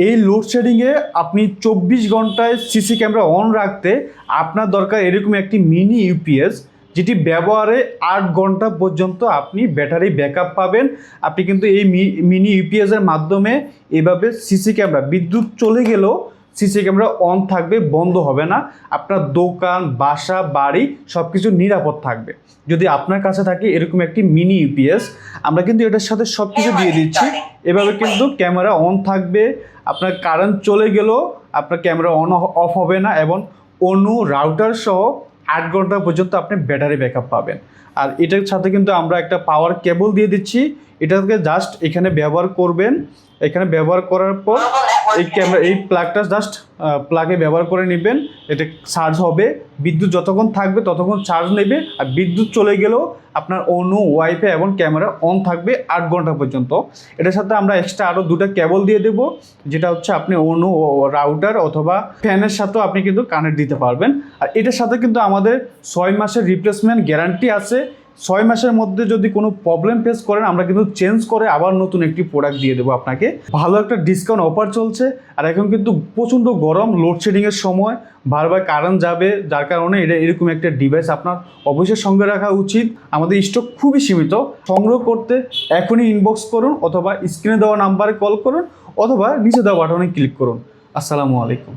এই লোডশেডিংয়ে আপনি 24 ঘন্টায় সিসি ক্যামেরা অন রাখতে আপনার দরকার এরকম একটি মিনি ইউপিএস, যেটি ব্যবহারে 8 ঘন্টা পর্যন্ত আপনি ব্যাটারি ব্যাকআপ পাবেন। আপনি কিন্তু এই মিনি ইউপিএসের মাধ্যমে এভাবে সিসি ক্যামেরা বিদ্যুৎ চলে গেলেও সিসি ক্যামেরা অন থাকবে, বন্ধ হবে না। আপনার দোকান, বাসা, বাড়ি সব কিছু নিরাপদ থাকবে যদি আপনার কাছে থাকে এরকম একটি মিনি ইউপিএস। আমরা কিন্তু এটার সাথে সব কিছু দিয়ে দিচ্ছি। এভাবে কিন্তু ক্যামেরা অন থাকবে, আপনার কারেন্ট চলে গেলেও আপনার ক্যামেরা অন অফ হবে না, এবং অনু রাউটার সহ 8 ঘন্টা পর্যন্ত আপনি ব্যাটারি ব্যাকআপ পাবেন। আর এটার সাথে কিন্তু আমরা একটা পাওয়ার কেবল দিয়ে দিচ্ছি। এটাকে জাস্ট এখানে ব্যবহার করবেন। এখানে ব্যবহার করার পর এই ক্যামেরা এই প্লাগটা জাস্ট প্লাগে ব্যবহার করে নেবেন। এটা চার্জ হবে, বিদ্যুৎ যতক্ষণ থাকবে ততক্ষণ চার্জ নেবে। আর বিদ্যুৎ চলে গেলেও আপনার অনু, ওয়াইফাই এবং ক্যামেরা অন থাকবে 8 ঘন্টা পর্যন্ত। এটার সাথে আমরা এক্সট্রা আরও 2টা কেবল দিয়ে দেবো, যেটা হচ্ছে আপনি অনু রাউটার অথবা ফ্যানের সাথেও আপনি কিন্তু কানেক্ট দিতে পারবেন। আর এটার সাথে কিন্তু আমাদের 6 মাসের রিপ্লেসমেন্ট গ্যারান্টি আছে। 6 মাসের মধ্যে যদি কোনো প্রবলেম ফেস করেন আমরা কিন্তু চেঞ্জ করে আবার নতুন একটি প্রোডাক্ট দিয়ে দেবো আপনাকে। ভালো একটা ডিসকাউন্ট অফার চলছে। আর এখন কিন্তু প্রচণ্ড গরম, লোডশেডিংয়ের সময় বারবার কারেন্ট যাবে, যার কারণে এটা এরকম একটা ডিভাইস আপনার অবশ্যই সঙ্গে রাখা উচিত। আমাদের স্টক খুবই সীমিত। সংগ্রহ করতে এখনই ইনবক্স করুন, অথবা স্ক্রিনে দেওয়া নাম্বারে কল করুন, অথবা নিচে দেওয়া বাটনে ক্লিক করুন। আসসালামু আলাইকুম।